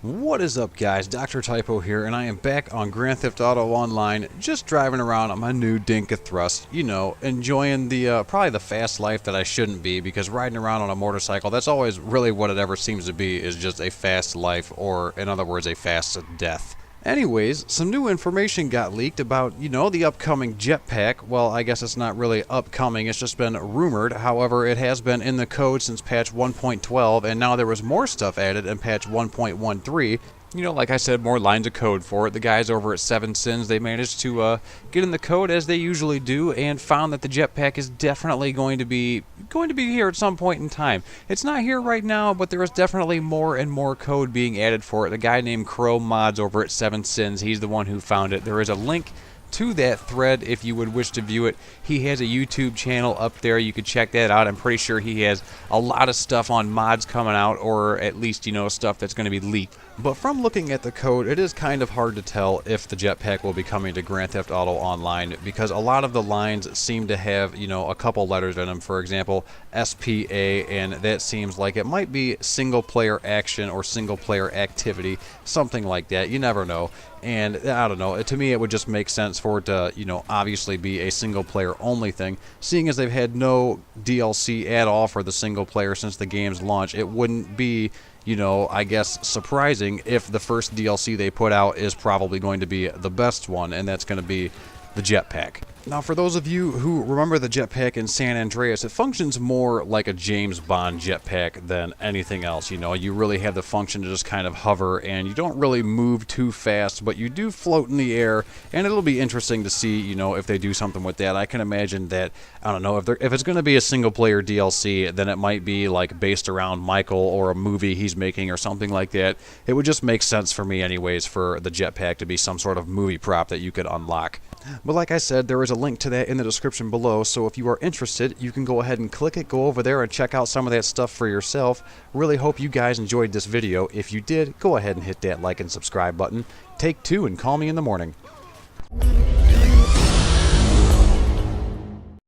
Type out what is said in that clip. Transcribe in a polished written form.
What is up, guys? Dr. Typo here, and I am back on Grand Theft Auto Online, just driving around on my new Dinka Thrust, you know, enjoying the, probably the fast life that I shouldn't be, because riding around on a motorcycle, that's always really what it ever seems to be, is just a fast life, or, in other words, a fast death. Anyways, some new information got leaked about, you know, the upcoming Jetpack. Well, I guess it's not really upcoming, it's just been rumored. However, it has been in the code since patch 1.12, and now there was more stuff added in patch 1.13. You know, like I said, more lines of code for it. The guys over at 7 Sins, they managed to get in the code as they usually do, and found that the Jetpack is definitely going to be here at some point in time. It's not here right now, but there is definitely more and more code being added for it. The guy named Crow Mods over at 7 Sins, he's the one who found it. There is a link to that thread if you would wish to view it. He has a YouTube channel up there. You could check that out. I'm pretty sure he has a lot of stuff on mods coming out, or at least, you know, stuff that's going to be leaked. But from looking at the code, it is kind of hard to tell if the Jetpack will be coming to Grand Theft Auto Online, because a lot of the lines seem to have, you know, a couple letters in them. For example, SPA, and that seems like it might be single player action or single player activity, something like that. You never know. And I don't know, to me it would just make sense for it to, you know, obviously be a single player only thing. Seeing as they've had no DLC at all for the single player since the game's launch, it wouldn't be, you know, I guess surprising if the first DLC they put out is probably going to be the best one, and that's going to be the Jetpack. Now, for those of you who remember the Jetpack in San Andreas, it functions more like a James Bond jetpack than anything else. You know, you really have the function to just kind of hover, and you don't really move too fast, but you do float in the air, and it'll be interesting to see, you know, if they do something with that. I can imagine that, I don't know, if it's going to be a single-player DLC, then it might be, like, based around Michael or a movie he's making or something like that. It would just make sense for me, anyways, for the Jetpack to be some sort of movie prop that you could unlock. But like I said, there is a link to that in the description below, so if you are interested, you can go ahead and click it, go over there and check out some of that stuff for yourself. Really hope you guys enjoyed this video. If you did, go ahead and hit that like and subscribe button. Take two and call me in the morning.